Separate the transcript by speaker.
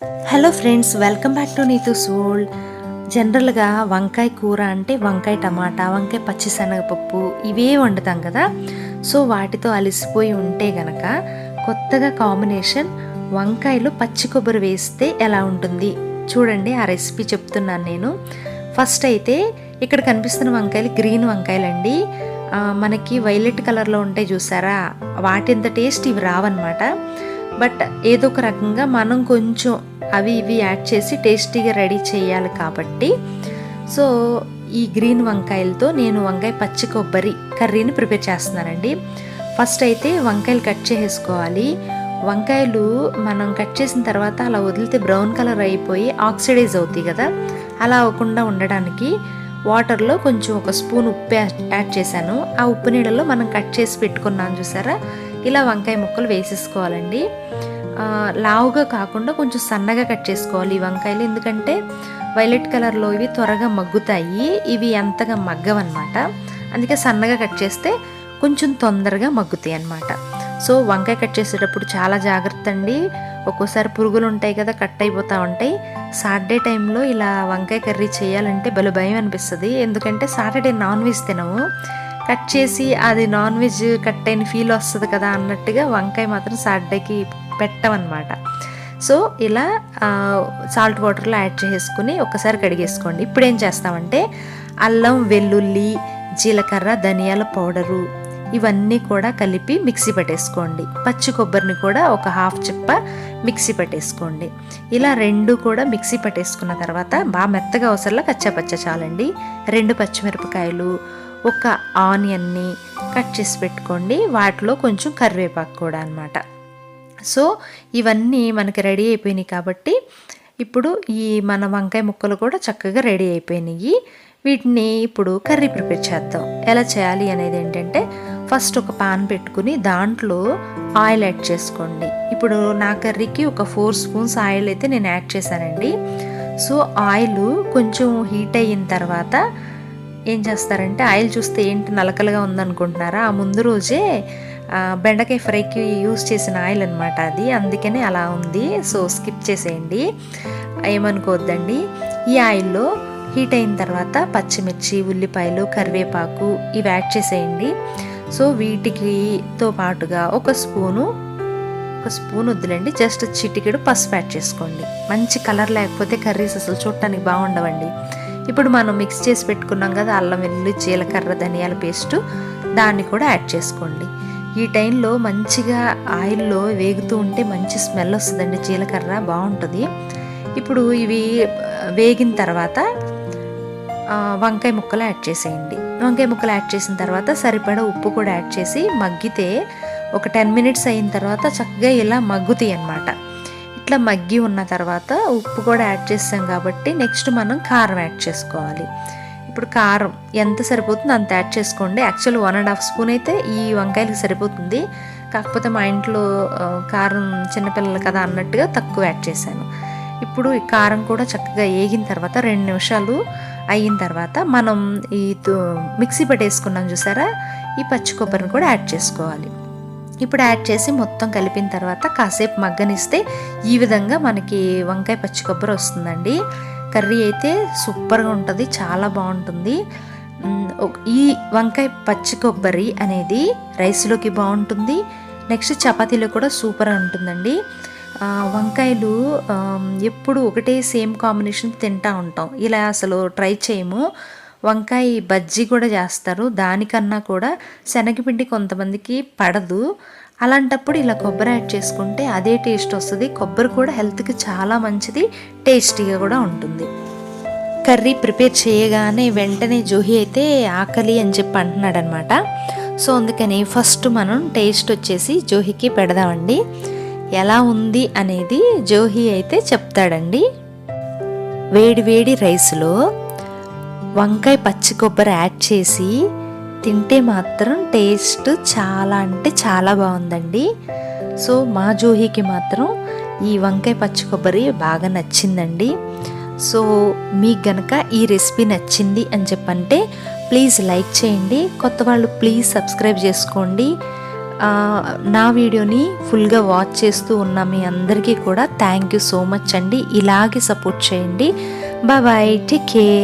Speaker 1: Hello friends, welcome back to Neetu's world. జనరల్గా వంకాయ కూర అంటే వంకాయ టమాటా, వంకాయ పచ్చిశనగపప్పు ఇవే వండుతాం కదా. సో వాటితో అలసిపోయి ఉంటే గనక కొత్తగా కాంబినేషన్ వంకాయలు పచ్చి కొబ్బరి వేస్తే ఎలా ఉంటుంది చూడండి. ఆ రెసిపీ చెప్తున్నాను నేను. ఫస్ట్ అయితే ఇక్కడ కనిపిస్తున్న వంకాయలు గ్రీన్ వంకాయలండి. మనకి వైలెట్ కలర్లో ఉంటాయి చూసారా, వాటింత టేస్ట్ ఇవి రావన్నమాట. బట్ ఏదో ఒక రకంగా మనం కొంచెం అవి ఇవి యాడ్ చేసి టేస్టీగా రెడీ చేయాలి కాబట్టి సో ఈ గ్రీన్ వంకాయలతో నేను వంకాయ పచ్చి కొబ్బరి కర్రీని ప్రిపేర్ చేస్తున్నానండి. ఫస్ట్ అయితే వంకాయలు కట్ చేసేసుకోవాలి. వంకాయలు మనం కట్ చేసిన తర్వాత అలా వదిలితే బ్రౌన్ కలర్ అయిపోయి ఆక్సిడైజ్ అవుతాయి కదా. అలా అవ్వకుండా ఉండడానికి వాటర్లో కొంచెం ఒక స్పూన్ ఉప్పు యాడ్ చేశాను. ఆ ఉప్పు నీళ్ళలో మనం కట్ చేసి పెట్టుకున్నాం చూసారా, ఇలా వంకాయ ముక్కలు వేసేసుకోవాలండి. లావుగా కాకుండా కొంచెం సన్నగా కట్ చేసుకోవాలి ఈ వంకాయలు, ఎందుకంటే వైలెట్ కలర్లో ఇవి త్వరగా మగ్గుతాయి, ఇవి అంతగా మగ్గవన్నమాట. అందుకే సన్నగా కట్ చేస్తే కొంచెం తొందరగా మగ్గుతాయి అన్నమాట. సో వంకాయ కట్ చేసేటప్పుడు చాలా జాగ్రత్త అండి. ఒక్కోసారి పురుగులు ఉంటాయి కదా, కట్ అయిపోతూ ఉంటాయి. సాటర్డే టైంలో ఇలా వంకాయ కర్రీ చేయాలంటే భలే భయం అనిపిస్తుంది, ఎందుకంటే సాటర్డే నాన్ వెజ్ తినము. కట్ చేసి అది నాన్ వెజ్ కట్ అయిన ఫీల్ వస్తుంది కదా అన్నట్టుగా వంకాయ మాత్రం సాటర్డేకి పెట్టమన్నమాట. సో ఇలా సాల్ట్ వాటర్లో యాడ్ చేసుకుని ఒకసారి కడిగేసుకోండి. ఇప్పుడు ఏం చేస్తామంటే అల్లం, వెల్లుల్లి, జీలకర్ర, ధనియాల పౌడరు ఇవన్నీ కూడా కలిపి మిక్సీ పట్టేసుకోండి. పచ్చి కొబ్బరిని కూడా ఒక హాఫ్ చిప్ప మిక్సీ పట్టేసుకోండి. ఇలా రెండు కూడా మిక్సీ పట్టేసుకున్న తర్వాత బాగా మెత్తగా అవసరంలో కచ్చాపచ్చ చాలండి. 2 పచ్చిమిరపకాయలు, ఒక ఆనియన్ని కట్ చేసి పెట్టుకోండి. వాటిలో కొంచెం కరివేపాకు కూడా అన్నమాట. సో ఇవన్నీ మనకి రెడీ అయిపోయినాయి కాబట్టి ఇప్పుడు ఈ మన వంకాయ ముక్కలు కూడా చక్కగా రెడీ అయిపోయినాయి. వీటిని ఇప్పుడు కర్రీ ప్రిపేర్ చేద్దాం. ఎలా చేయాలి అనేది ఏంటంటే ఫస్ట్ ఒక పాన్ పెట్టుకుని దాంట్లో ఆయిల్ యాడ్ చేసుకోండి. ఇప్పుడు నా కర్రీకి ఒక 4 స్పూన్స్ ఆయిల్ అయితే నేను యాడ్ చేశానండి. సో ఆయిల్ కొంచెం హీట్ అయిన తర్వాత ఏం చేస్తారంటే, ఆయిల్ చూస్తే ఏంటి నలకలుగా ఉందనుకుంటున్నారా, ఆ ముందు రోజే బెండకాయ ఫ్రైకి యూజ్ చేసిన ఆయిల్ అనమాట అది, అందుకనే అలా ఉంది. సో స్కిప్ చేసేయండి, ఏమనుకోవద్దండి. ఈ ఆయిల్లో హీట్ అయిన తర్వాత పచ్చిమిర్చి, ఉల్లిపాయలు, కరివేపాకు ఇవి యాడ్ చేసేయండి. సో వీటికితో పాటుగా ఒక స్పూన్ వద్దులండి, జస్ట్ చిటికెడు పసుపు యాడ్ చేసుకోండి. మంచి కలర్ లేకపోతే కర్రీస్ అసలు చూడటానికి బాగుండవండి. ఇప్పుడు మనం మిక్స్ చేసి పెట్టుకున్నాం కదా అల్లం, వెల్లుల్లి, జీలకర్ర, ధనియాల పేస్టు, దాన్ని కూడా యాడ్ చేసుకోండి. ఈ టైంలో మంచిగా ఆయిల్లో వేగుతూ ఉంటే మంచి స్మెల్ వస్తుందండి, జీలకర్ర బాగుంటుంది. ఇప్పుడు ఇవి వేగిన తర్వాత వంకాయ ముక్కలు యాడ్ చేసేయండి. వంకాయ ముక్కలు యాడ్ చేసిన తర్వాత సరిపడా ఉప్పు కూడా యాడ్ చేసి మగ్గితే ఒక 10 మినిట్స్ అయిన తర్వాత చక్కగా ఇలా మగ్గుతాయి అన్నమాట. ఇట్లా మగ్గి ఉన్న తర్వాత ఉప్పు కూడా యాడ్ చేస్తాం కాబట్టి నెక్స్ట్ మనం కారం యాడ్ చేసుకోవాలి. ఇప్పుడు కారం ఎంత సరిపోతుందో అంత యాడ్ చేసుకోండి. యాక్చువల్ 1.5 స్పూన్ అయితే ఈ వంకాయలకి సరిపోతుంది, కాకపోతే మా ఇంట్లో కారం చిన్నపిల్లలు కదా అన్నట్టుగా తక్కువ యాడ్ చేశాను. ఇప్పుడు ఈ కారం కూడా చక్కగా వేగిన తర్వాత 2 నిమిషాలు అయిన తర్వాత మనం ఈ మిక్సీ పట్టేసుకున్నాం చూసారా, ఈ పచ్చి కొబ్బరిని కూడా యాడ్ చేసుకోవాలి. ఇప్పుడు యాడ్ చేసి మొత్తం కలిపిన తర్వాత కాసేపు మగ్గనిస్తే ఈ విధంగా మనకి వంకాయ పచ్చి కొబ్బరి వస్తుందండి. కర్రీ అయితే సూపర్గా ఉంటుంది, చాలా బాగుంటుంది. ఈ వంకాయ పచ్చి కొబ్బరి అనేది రైస్లోకి బాగుంటుంది, నెక్స్ట్ చపాతీలో కూడా సూపర్ ఉంటుందండి. వంకాయలు ఎప్పుడు ఒకటే సేమ్ కాంబినేషన్ తింటూ ఉంటాం, ఇలా అసలు ట్రై చేయము. వంకాయ బజ్జీ కూడా చేస్తారు, దానికన్నా కూడా శనగపిండి కొంతమందికి పడదు. అలాంటప్పుడు ఇలా కొబ్బరి యాడ్ చేసుకుంటే అదే టేస్ట్ వస్తుంది. కొబ్బరి కూడా హెల్త్కి చాలా మంచిది, టేస్టీగా కూడా ఉంటుంది. కర్రీ ప్రిపేర్ చేయగానే వెంటనే జోహి అయితే ఆకలి అని చెప్పి అంటున్నాడు అనమాట. సో అందుకని ఫస్ట్ మనం టేస్ట్ వచ్చేసి జోహికి పెడదామండి. ఎలా ఉంది అనేది జోహి అయితే చెప్తాడండి. వేడి వేడి రైస్లో వంకాయ పచ్చి కొబ్బరి యాడ్ చేసి తింటే మాత్రం టేస్ట్ చాలా అంటే చాలా బాగుందండి. సో మా జోహికి మాత్రం ఈ వంకాయ పచ్చి కొబ్బరి బాగా నచ్చిందండి. సో మీకు గనక ఈ రెసిపీ నచ్చింది అని చెప్పంటే ప్లీజ్ లైక్ చేయండి, కొత్త వాళ్ళు ప్లీజ్ సబ్స్క్రైబ్ చేసుకోండి. నా వీడియోని ఫుల్గా వాచ్ చేస్తూ ఉన్న మీ అందరికీ కూడా థ్యాంక్ యూ సో మచ్ అండి. ఇలాగే సపోర్ట్ చేయండి. Bye bye, take care.